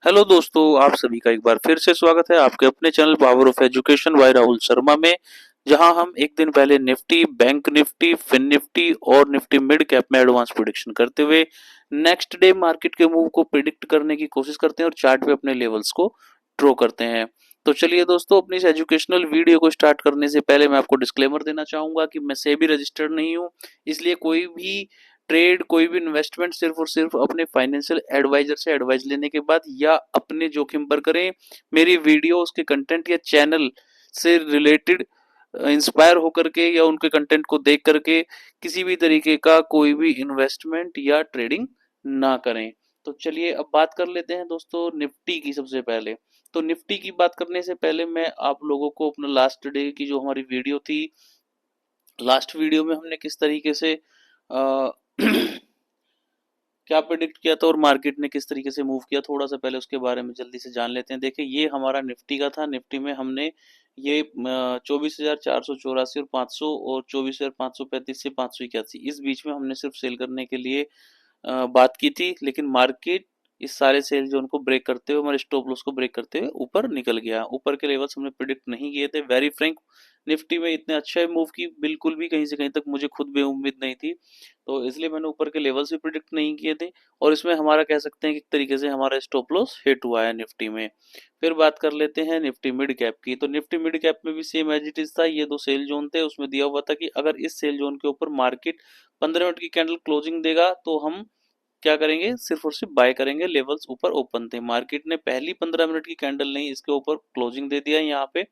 Hello दोस्तों, आप सभी का एक बार फिर से स्वागत है आपके अपने channel power of education by Rahul Sharma में। जहां हम एक दिन पहले Nifty, bank Nifty, fin Nifty और निफ्टी मिड कैप में एडवांस प्रिडिक्शन करते हुए नेक्स्ट डे मार्केट के मूव को प्रिडिक्ट करने की कोशिश करते हैं और चार्ट पे अपने लेवल्स को ड्रॉ करते हैं। तो चलिए दोस्तों, अपनी इस एजुकेशनल वीडियो को स्टार्ट करने से पहले मैं आपको डिस्क्लेमर देना चाहूंगा कि मैं सेबी रजिस्टर्ड नहीं हूँ, इसलिए कोई भी ट्रेड, कोई भी इन्वेस्टमेंट सिर्फ और सिर्फ अपने फाइनेंशियल एडवाइजर से एडवाइस लेने के बाद या अपने जोखिम पर करें। मेरी वीडियो, उसके कंटेंट या चैनल से रिलेटेड इंस्पायर होकर के या उनके कंटेंट को देख करके किसी भी तरीके का कोई भी इन्वेस्टमेंट या ट्रेडिंग ना करें। तो चलिए अब बात कर लेते हैं दोस्तों निफ्टी की। सबसे पहले तो निफ्टी की बात करने से पहले मैं आप लोगों को अपना लास्ट डे की जो हमारी वीडियो थी, लास्ट वीडियो में हमने किस तरीके से आ, क्या प्रिडिक्ट किया था और मार्केट ने किस तरीके से मूव किया, थोड़ा सा पहले उसके बारे में जल्दी से जान लेते हैं। देखिए, ये हमारा निफ्टी का था। निफ्टी में हमने ये 24,484 और 500 और 24,535 से 581 इस बीच में हमने सिर्फ सेल करने के लिए बात की थी, लेकिन मार्केट इस सारे सेल जोन को ब्रेक करते हुए, हमारे स्टॉप लॉस को ब्रेक करते हुए ऊपर निकल गया। ऊपर के लेवल्स हमने प्रिडिक्ट नहीं किए थे। वेरी फ्रैंक, निफ्टी में इतने अच्छे मूव की बिल्कुल भी कहीं से कहीं तक मुझे खुद भी उम्मीद नहीं थी, तो इसलिए मैंने ऊपर के लेवल्स भी प्रिडिक्ट नहीं किए थे। और इसमें हमारा कह सकते हैं कि एक तरीके से हमारा स्टॉप लॉस हिट हुआ है निफ्टी में। फिर बात कर लेते हैं निफ्टी मिड कैप की। तो निफ्टी मिड कैप में भी सेम एज इट इज था। ये दो सेल जोन थे, उसमें दिया हुआ था कि अगर इस सेल जोन के ऊपर मार्केट 15 मिनट की कैंडल क्लोजिंग देगा तो हम क्या करेंगे, सिर्फ और सिर्फ बाय करेंगे। लेवल्स ऊपर ओपन थे, मार्केट ने पहली 15 मिनट की कैंडल नहीं, इसके ऊपर क्लोजिंग दे दिया यहाँ पे,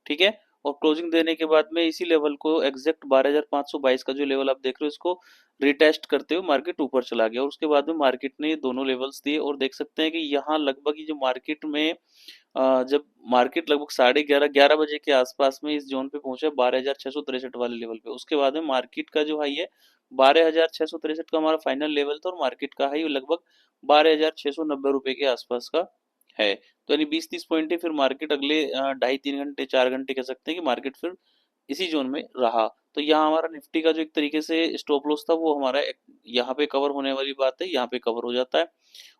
ठीक है। और क्लोजिंग देने के बाद में इसी लेवल को एग्जैक्ट 12,522 का जो लेवल आप देख रहे हो, इसको रिटेस्ट करते हुए मार्केट ऊपर चला गया। और उसके बाद में मार्केट ने ये दोनों लेवल्स दिए और देख सकते हैं कि यहाँ लगभग ये जो मार्केट में जब मार्केट लगभग 11:30 11 बजे के आसपास में इस जोन पे पहुंचा 12,663 वाले लेवल पे, उसके बाद में मार्केट का जो हाई है 12,663 का हमारा फाइनल लेवल था और मार्केट का हाई लगभग 12,690 रुपए के आसपास का है। तो यानी 20-30 पॉइंट ही फिर मार्केट अगले 2.5-3 घंटे 4 घंटे कह सकते हैं कि मार्केट फिर इसी जोन में रहा। तो यहाँ हमारा निफ्टी का जो एक तरीके से स्टॉप लॉस था वो हमारा यहाँ पे कवर होने वाली बात है, यहाँ पे कवर हो जाता है।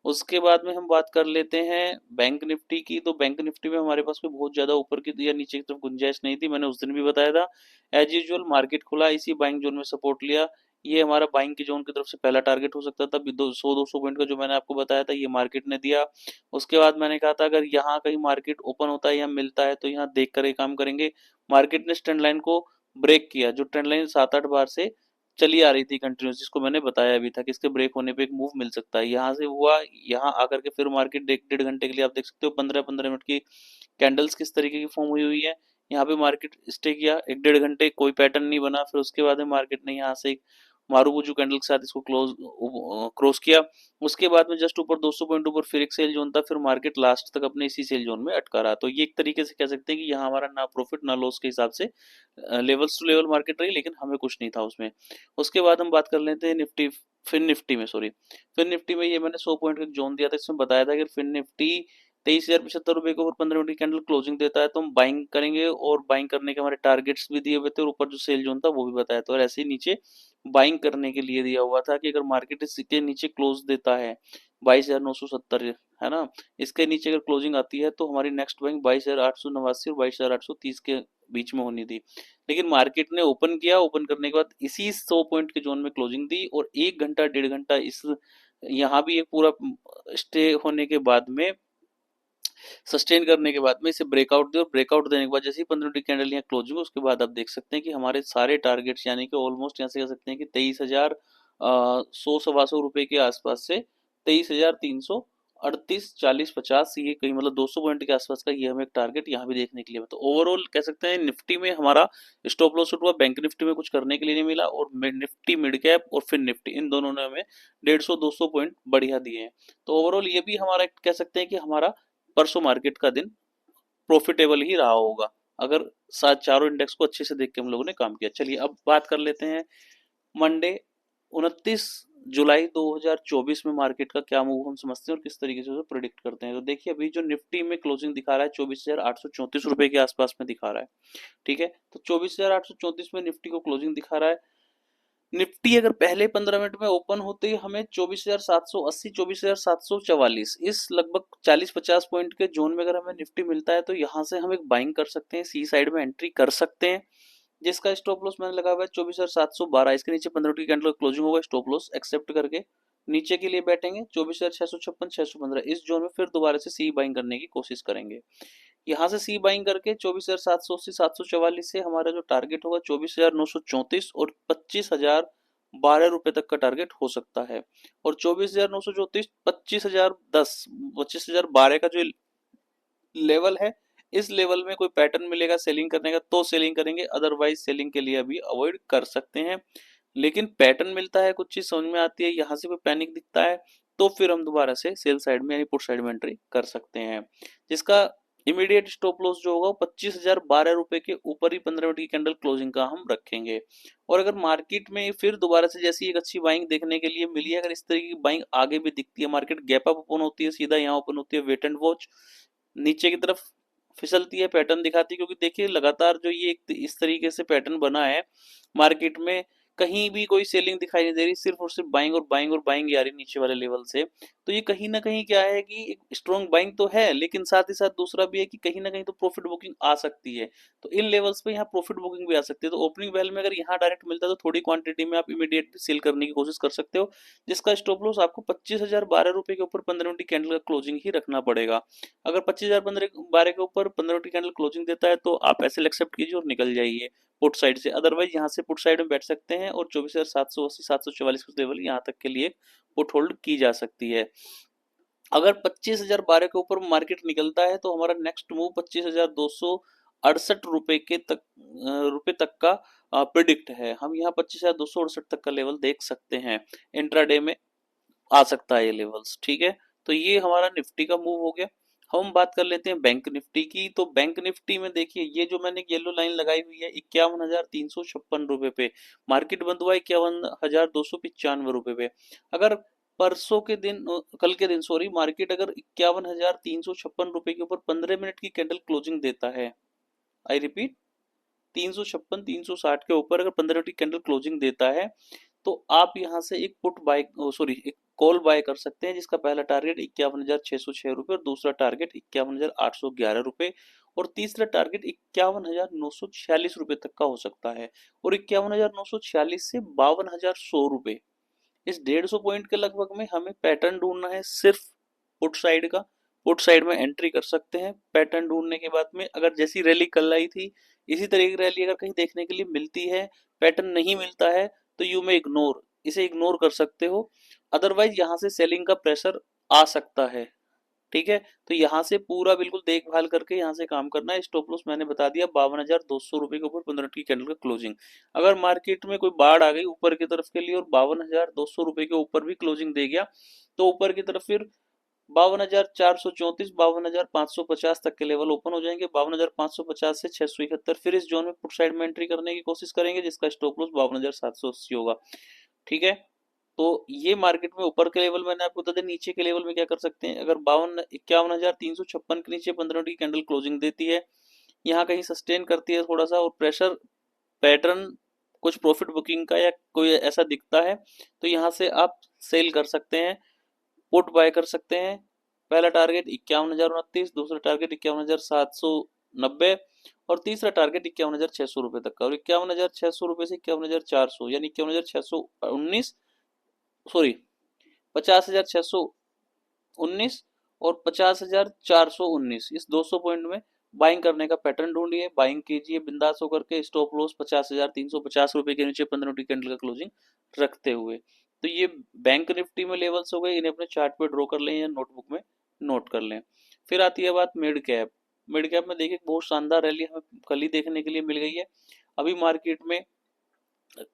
उसके बाद में हम बात कर लेते हैं बैंक निफ्टी की। तो बैंक निफ्टी में हमारे पास कोई बहुत ज्यादा ऊपर की या नीचे की तरफ गुंजाइश नहीं थी। मैंने उस दिन भी बताया था, एज यूजुअल मार्केट खुला, इसी बाइंग जोन में सपोर्ट लिया। ये हमारा बाइंग की जोन की तरफ से पहला टारगेट हो सकता था। 200-200 पॉइंट का जो मैंने आपको बताया था, ये मार्केट ने दिया। उसके बाद मैंने कहा था अगर यहाँ कहीं मार्केट ओपन होता है या मिलता है तो यहाँ देख कर काम करेंगे। मार्केट ने ट्रेंड लाइन को ब्रेक किया, जो ट्रेंड लाइन 7-8 बार से चली आ रही थी कंटिन्यूस, जिसको मैंने बताया भी था कि इसके ब्रेक होने पे एक मूव मिल सकता है। यहाँ से हुआ, यहाँ आकर के फिर मार्केट 1-1.5 घंटे के लिए आप देख सकते हो 15-15 मिनट की कैंडल्स किस तरीके की फॉर्म हुई हुई है। यहाँ पे मार्केट स्टे किया 1-1.5 घंटे, कोई पैटर्न नहीं बना। फिर उसके बाद में मार्केट ने यहाँ से एक मारूबुजू कैंडल के साथ इसको क्रॉस किया। उसके बाद में जस्ट ऊपर 200 पॉइंट ऊपर फिर एक सेल जोन था, फिर मार्केट लास्ट तक अपने इसी सेल जोन में अटका रहा। तो ये एक तरीके से कह सकते हैं कि यहाँ हमारा ना प्रॉफिट ना लॉस के हिसाब से लेवल्स टू लेवल मार्केट रही, लेकिन हमें कुछ नहीं था उसमें। उसके बाद हम बात कर लेते हैं निफ्टी, फिन निफ्टी में, सॉरी, फिन निफ्टी में ये मैंने 100 पॉइंट का जोन दिया था। इसमें बताया था कि फिन निफ्टी 23,075 रुपए के ऊपर 15 मिनट की कैंडल क्लोजिंग देता है तो हम बाइंग करेंगे। और बाइंग करने के हमारे टारगेट्स भी दिए हुए थे और ऊपर जो सेल जोन था वो भी बताया था। और ऐसे ही नीचे बाइंग करने के लिए दिया हुआ था कि अगर मार्केट इसके नीचे क्लोज देता है 22,970, है ना, इसके नीचे अगर क्लोजिंग आती है तो हमारी नेक्स्ट बाइंग 22,889 और 22,830 के बीच में होनी थी। लेकिन मार्केट ने ओपन किया, ओपन करने के बाद इसी 100 पॉइंट के जोन में क्लोजिंग दी और 1 घंटा 1.5 घंटा इस यहाँ भी एक पूरा स्टे होने के बाद में, सस्टेन करने के बाद में इसे ब्रेकआउट दिया। और ब्रेकआउट देने के बाद जैसे ही 15 मिनट की कैंडल यहाँ क्लोजिंग, उसके बाद आप देख सकते हैं कि हमारे सारे टारगेट्स यानी कि ऑलमोस्ट यहाँ से कह सकते हैं कि 23,100 सवा 100 रुपए के आसपास से 23,338 40 50, ये कहीं मतलब 200 पॉइंट के आसपास का ये हमें एक टारगेट यहाँ भी देखने के लिए। तो ओवरऑल कह सकते हैं निफ्टी में हमारा स्टॉप लॉस हुआ, बैंक निफ्टी में कुछ करने के लिए नहीं मिला, और निफ्टी मिड कैप और फिर निफ्टी इन दोनों ने हमें 150-200 पॉइंट बढ़िया दिए हैं। तो ओवरऑल ये भी हमारा कह सकते हैं कि हमारा परसों मार्केट का दिन प्रॉफिटेबल ही रहा होगा, अगर साथ चारों इंडेक्स को अच्छे से देख के हम लोगों ने काम किया। चलिए अब बात कर लेते हैं मंडे 29 जुलाई 2024 में मार्केट का क्या मूव हम समझते हैं और किस तरीके से उसे प्रिडिक्ट करते हैं। तो देखिए, अभी जो निफ्टी में क्लोजिंग दिखा रहा है 24,834 रुपए के आसपास में दिखा रहा है, ठीक है। तो 24,834 में निफ्टी को क्लोजिंग दिखा रहा है। निफ्टी अगर पहले 15 मिनट में ओपन होते ही हमें 24,780 24,744 इस लगभग 40-50 पॉइंट के जोन में अगर हमें निफ्टी मिलता है तो यहाँ से हम एक बाइंग कर सकते हैं, सी साइड में एंट्री कर सकते हैं, जिसका स्टॉप लॉस मैंने लगा हुआ है 24,712। इसके नीचे 15 की कैंडल क्लोजिंग होगा, स्टॉप लॉस एक्सेप्ट करके नीचे के लिए बैठेंगे 24,656 615। इस जोन में फिर दोबारा से सी बाइंग करने की कोशिश करेंगे। यहाँ से सी बाइंग करके 24,780 744 से हमारा जो टारगेट होगा 24,934 और 25,012 रुपए तक का टारगेट हो सकता है। और 24,934 25,010 25,012 का जो लेवल है, इस लेवल में कोई पैटर्न मिलेगा सेलिंग करने का तो सेलिंग करेंगे, अदरवाइज सेलिंग के लिए अभी अवॉइड कर सकते हैं। लेकिन पैटर्न मिलता है, कुछ चीज समझ में आती है, यहाँ से कोई पैनिक दिखता है तो फिर हम दोबारा से सेल साइड में यानी पुट साइड में एंट्री कर सकते हैं, जिसका इमीडिएट स्टॉप लॉस जो होगा वो 25,012 रुपए के ऊपर ही 15 मिनट की कैंडल क्लोजिंग का हम रखेंगे। और अगर मार्केट में फिर दोबारा से जैसी एक अच्छी बाइंग देखने के लिए मिली है, अगर इस तरीके की बाइंग आगे भी दिखती है, मार्केट गैप अप ओपन होती है, सीधा यहाँ ओपन होती है, वेट एंड वॉच नीचे की तरफ फिसलती है, पैटर्न दिखाती है, क्योंकि देखिए लगातार जो ये इस तरीके से पैटर्न बना है मार्केट में, कहीं भी कोई सेलिंग दिखाई नहीं दे रही, सिर्फ और सिर्फ बाइंग और बाइंग और बाइंग आ रही नीचे वाले लेवल से। तो ये कहीं ना कहीं क्या है कि एक स्ट्रॉन्ग बाइंग तो है, लेकिन साथ ही साथ दूसरा भी है कि कहीं ना कहीं तो प्रॉफिट बुकिंग आ सकती है। तो इन लेवल्स पे यहाँ प्रॉफिट बुकिंग भी आ सकती है। तो ओपनिंग बेल में अगर यहाँ डायरेक्ट मिलता है तो थोड़ी क्वांटिटी में आप इमीडिएटली सेल करने की कोशिश कर सकते हो, जिसका स्टॉप लॉस आपको 25,012 रुपए के ऊपर 15 मिनट की कैंडल का क्लोजिंग ही रखना पड़ेगा। अगर 25,012 के ऊपर 15 की कैंडल क्लोजिंग देता है तो आप एसएल एक्सेप्ट कीजिए और निकल जाइए पुट साइड से, अदरवाइज यहाँ से पुट साइड में बैठ सकते हैं और 24,780 744 लेवल यहाँ तक के लिए पुट होल्ड की जा सकती है। अगर 25,012 के ऊपर मार्केट निकलता है तो हमारा नेक्स्ट मूव 25,268 रुपए के तक रुपए तक का प्रिडिक्ट है। हम यहाँ 25,268 तक का लेवल देख सकते हैं, इंट्राडे में आ सकता है ये लेवल्स, ठीक है। तो ये हमारा निफ्टी का मूव हो गया। हम बात कर लेते हैं बैंक निफ्टी की। तो बैंक निफ्टी में देखिए ये जो मैंने येलो लाइन लगाई हुई है 51,356 रुपए पे, मार्केट बंद हुआ 51,295 रुपए पे। अगर परसों के दिन कल के दिन सॉरी मार्केट अगर 51,356 रुपए के ऊपर 15 मिनट की कैंडल क्लोजिंग देता है, आई रिपीट 356 360 के ऊपर अगर 15 मिनट की कैंडल क्लोजिंग देता है तो आप यहाँ से एक पुट बाय सॉरी एक कॉल बाय कर सकते हैं, जिसका पहला टारगेट 51,606 रुपए और दूसरा टारगेट 51,811 रुपए और तीसरा टारगेट 51,946 रुपए तक का हो सकता है। और 51,946 से 52,100 रुपए, इस 150 पॉइंट के लगभग में हमें पैटर्न ढूंढना है सिर्फ पुट साइड का। पुट साइड में एंट्री कर सकते हैं, पैटर्न ढूंढने के बाद में अगर जैसी रैली कल आई थी इसी तरह की रैली अगर कहीं देखने के लिए मिलती है, पैटर्न नहीं मिलता है तो यू में इग्नोर, इसे इग्नोर कर सकते हो, अदरवाइज यहाँ से सेलिंग का प्रेशर आ सकता है, ठीक है। तो यहाँ से पूरा बिल्कुल देखभाल करके यहाँ से काम करना है। स्टॉप लॉस मैंने बता दिया 52,200 रुपए के ऊपर 15 की कैंडल का क्लोजिंग। अगर मार्केट में कोई बाढ़ आ गई ऊपर की तरफ के लिए और 52,200 रुपए के ऊपर भी क्लोजिंग दे गया तो ऊपर की तरफ फिर 52,434 52,550 तक के लेवल ओपन हो जाएंगे। 52,550 से 671 फिर इस जोन में पुट साइड में एंट्री करने की कोशिश करेंगे, जिसका स्टॉप लॉस 52,780 होगा, ठीक है। तो ये मार्केट में ऊपर के लेवल मैंने आपको बता दिया। नीचे के लेवल में क्या कर सकते हैं, अगर 51,356 के नीचे 15 की कैंडल क्लोजिंग देती है, यहाँ कहीं सस्टेन करती है थोड़ा सा और प्रेशर पैटर्न कुछ प्रॉफिट बुकिंग का या कोई ऐसा दिखता है तो यहाँ से आप सेल कर सकते हैं, पुट बाय कर सकते हैं। पहला टारगेट 51,029, दूसरा टारगेट 51,790 और तीसरा टारगेट 51,600 रुपए तक का। और 51,600 रुपए से 51,400 यानी 51,619 सॉरी 50,619 और 50,419 इस 200 पॉइंट में बाइंग करने का पैटर्न ढूंढिए, बाइंग कीजिए बिंदास होकर के। स्टॉप लॉस 50,350 रुपए के नीचे 15 मिनट कैंडल का क्लोजिंग रखते हुए। तो ये बैंक निफ्टी में लेवल्स हो गए, इन्हें अपने चार्ट पे ड्रॉ कर लें या नोटबुक में नोट कर लें। फिर आती है बात मिड कैप। मिड कैप में देखिए बहुत शानदार रैली हमें कल ही देखने के लिए मिल गई है। अभी मार्केट में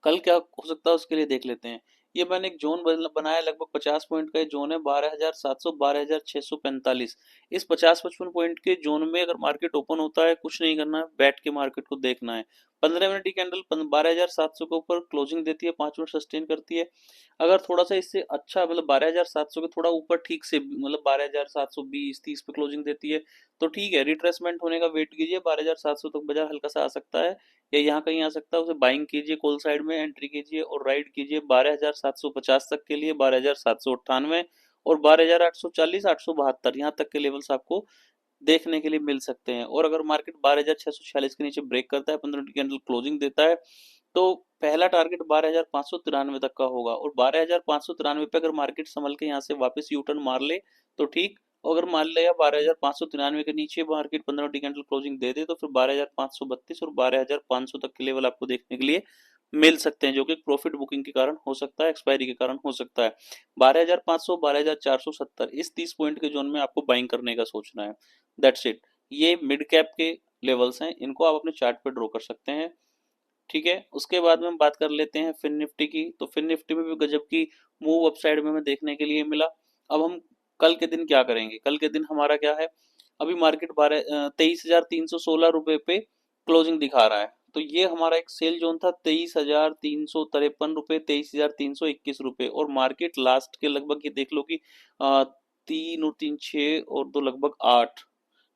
कल क्या हो सकता है उसके लिए देख लेते हैं। ये मैंने एक जोन बनाया, लगभग 50 पॉइंट का जोन है, 12,700 12,645। इस 50-55 पॉइंट के जोन में अगर मार्केट ओपन होता है कुछ नहीं करना है, बैठ के मार्केट को देखना है। 15 मिनट की कैंडल 12,700 के ऊपर क्लोजिंग देती है, 5 मिनट सस्टेन करती है। अगर थोड़ा सा इससे अच्छा मतलब 12,700 के थोड़ा ऊपर ठीक से मतलब 12,720 30 पे क्लोजिंग देती है तो ठीक है, रिट्रेसमेंट होने का वेट कीजिए, 12,700 तक बाजार हल्का सा आ सकता है। या यहाँ कहीं आ सकता है, उसे बाइंग कीजिए, कॉल साइड में एंट्री कीजिए और राइड कीजिए 12,750 तक के लिए, 12,798 और 12,840, 872 यहाँ तक के लेवल्स आपको देखने के लिए मिल सकते हैं। और अगर मार्केट 12,646 के नीचे ब्रेक करता है, 15 मिनट कैंडल क्लोजिंग देता है, तो पहला टारगेट 12,593 तक का होगा और 12,593 पे अगर मार्केट संभल के यहाँ से वापस यू टर्न मार ले तो ठीक। अगर मान लिया 12,593 के नीचे मार्केट 15 मिनट कैंडल क्लोजिंग दे दे तो फिर 12,532 और 12,500 तक के लेवल आपको देखने के लिए मिल सकते हैं, जो कि प्रॉफिट बुकिंग के कारण हो सकता है, एक्सपायरी के कारण हो सकता है। 12,500, 12,470 इस 30 पॉइंट के जोन में आपको बाइंग करने का सोचना है। That's it. ये मिड कैप के लेवल्स हैं, इनको आप अपने चार्ट पे ड्रॉ कर सकते हैं। ठीक है, उसके बाद में हम बात कर लेते हैं फिन निफ्टी की। तो फिन निफ्टी में भी गजब की मूव अपसाइड में हमें देखने के लिए मिला। अब हम कल के दिन क्या करेंगे? कल के दिन हमारा क्या है, अभी मार्केट 23,316 रुपए पे क्लोजिंग दिखा रहा है। तो ये हमारा एक सेल जोन था 23,353 रुपए, 23,321 रुपए और मार्केट लास्ट के लगभग ये देख लो कि 3 और 3 6 और 2 लगभग 8।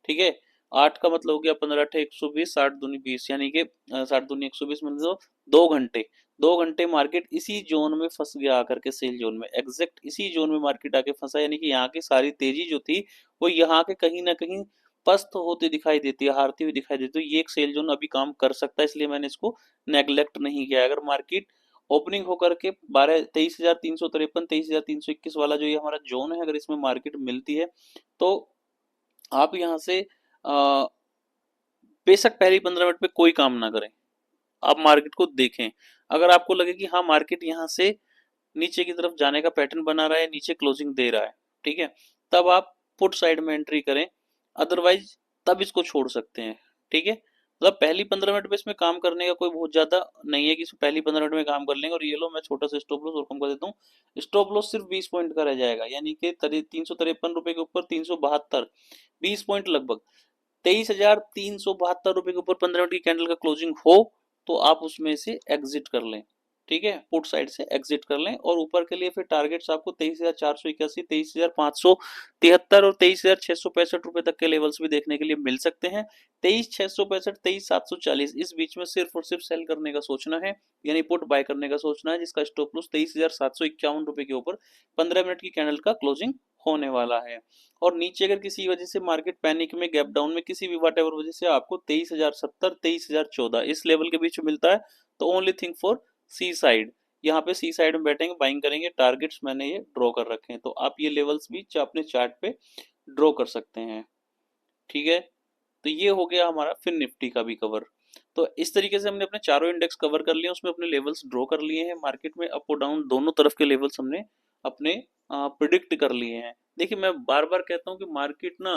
ठीक है, 8 का मतलब हो गया 15 × 8 = 120, 60 दूनी 20 यानी कि 60 दूनी 120 मतलब 2 घंटे। 2 घंटे मार्केट इसी जोन में फंस गया आकर के, सेल जोन में, एग्जैक्ट इसी जोन में मार्केट आके फंसा, यानी कि यहाँ की सारी तेजी जो थी वो यहाँ के कहीं ना कहीं पस्त होती दिखाई देती है, हारती हुई दिखाई देती है। तो ये एक सेल जोन अभी काम कर सकता है, इसलिए मैंने इसको नेग्लेक्ट नहीं किया। अगर मार्केट ओपनिंग होकर के 23,353, 23,321 वाला जो ये हमारा जोन है, अगर इसमें मार्केट मिलती है तो आप यहाँ से बेशक पहली 15 मिनट में कोई काम ना करें, आप मार्केट को देखें। अगर आपको लगे कि हाँ मार्केट यहाँ से नीचे की तरफ जाने का पैटर्न बना रहा है, नीचे क्लोजिंग दे रहा है, ठीक है, तब आप पुट साइड में एंट्री करें। अदरवाइज तब इसको छोड़ सकते हैं। ठीक है, मतलब पहली 15 मिनट में इसमें काम करने का कोई बहुत ज्यादा नहीं है कि इसमें पहली 15 मिनट में काम कर लेंगे। और ये लो, मैं छोटा सा स्टॉप लॉस और कम कर देता हूँ। स्टॉप लॉस सिर्फ 20 पॉइंट का रह जाएगा, यानी कि 353 रुपए के ऊपर 372, 20 पॉइंट लगभग 23,372 रुपए के ऊपर 15 मिनट की कैंडल का क्लोजिंग हो तो आप उसमें से एग्जिट कर लें। ठीक है, पुट साइड से एग्जिट कर लें। और ऊपर के लिए फिर टारगेट्स आपको 23,481, 23,573 और 23,665 रुपए तक के लेवल्स भी देखने के लिए मिल सकते हैं। 23,665, 23,740 इस बीच में सिर्फ और सिर्फ सेल करने का सोचना है, यानी पुट बाय करने का सोचना है, जिसका स्टॉप लॉस 23,751 रुपए के ऊपर 15 मिनट की कैंडल का क्लोजिंग होने वाला है। और नीचे अगर किसी वजह से मार्केट पैनिक में, गैप डाउन में, किसी भी वट एवर वजह से आपको 23,070, 23,014 इस लेवल के बीच में मिलता है तो only thing for C side, यहाँ पे सी साइड में बैठेंगे, बाइंग करेंगे। टारगेट्स मैंने ये ड्रॉ कर रखे हैं, तो आप ये लेवल्स भी अपने चार्ट पे ड्रॉ कर सकते हैं। ठीक है, तो ये हो गया हमारा फिन निफ्टी का भी कवर। तो इस तरीके से हमने अपने चारों इंडेक्स कवर कर लिए, उसमें अपने लेवल्स ड्रॉ कर लिए हैं। मार्केट में अप और डाउन दोनों तरफ के लेवल्स हमने अपने प्रिडिक्ट कर लिए हैं। देखिए, मैं बार बार कहता हूँ कि मार्केट ना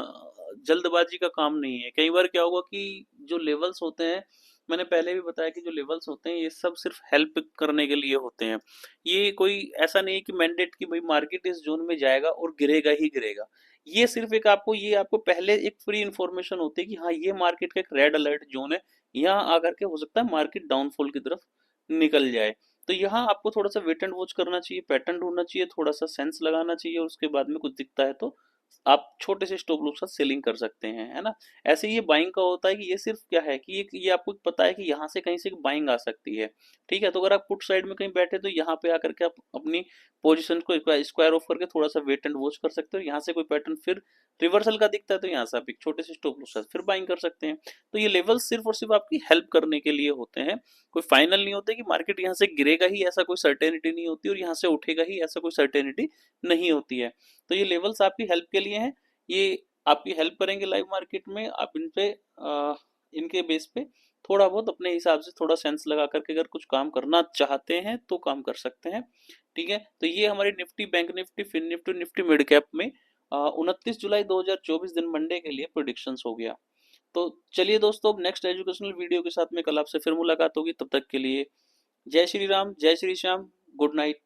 जल्दबाजी का काम नहीं है। कई बार क्या होगा कि जो लेवल्स होते हैं, मैंने पहले भी बताया कि जो लेवल्स होते हैं ये सब सिर्फ हेल्प करने के लिए होते हैं। ये कोई ऐसा नहीं है कि मैंडेट कि भाई मार्केट इस जोन में जाएगा और गिरेगा ही गिरेगा। ये सिर्फ एक आपको, ये आपको पहले एक फ्री इंफॉर्मेशन होती है कि हाँ ये मार्केट का एक रेड अलर्ट जोन है, यहाँ आकर के हो सकता है मार्केट डाउनफॉल की तरफ निकल जाए। तो यहाँ आपको थोड़ा सा वेट एंड वॉच करना चाहिए, पैटर्न ढूंढना चाहिए, थोड़ा सा सेंस लगाना चाहिए और उसके बाद में कुछ दिखता है तो आप छोटे से स्टॉप लॉस के साथ सेलिंग कर सकते हैं, है ना। ऐसे ही ये बाइंग का होता है कि ये सिर्फ क्या है कि ये आपको पता है कि यहाँ से कहीं से बाइंग आ सकती है। ठीक है, तो अगर आप पुट साइड में कहीं बैठे तो यहाँ पे आकर के आप अपनी पोजीशन को स्क्वायर ऑफ करके थोड़ा सा वेट एंड वॉच कर सकते हो। यहाँ से कोई पैटर्न फिर रिवर्सल का दिखता है तो यहाँ से आप एक छोटे से स्टॉप लॉस फिर बाइंग कर सकते हैं। तो ये लेवल सिर्फ और सिर्फ आपकी हेल्प करने के लिए होते हैं, कोई फाइनल नहीं होते कि मार्केट यहाँ से गिरेगा ही, ऐसा कोई सर्टेनिटी नहीं होती, और यहाँ से उठेगा ही, ऐसा कोई सर्टेनिटी नहीं होती है। तो ये लेवल्स आपकी हेल्प के लिए हैं, ये आपकी हेल्प करेंगे लाइव मार्केट में। आप इन पे इनके बेस पे थोड़ा बहुत अपने हिसाब से थोड़ा सेंस लगा करके अगर कुछ काम करना चाहते हैं तो काम कर सकते हैं। ठीक है, तो ये हमारी Nifty, bank Nifty, fin Nifty, Nifty mid cap में 29 जुलाई 2024 दिन मंडे के लिए प्रोडिक्शंस हो गया। तो चलिए दोस्तों, अब नेक्स्ट एजुकेशनल वीडियो के साथ में कल आपसे फिर मुलाकात होगी। तब तक के लिए जय श्री राम, जय श्री श्याम, गुड नाइट।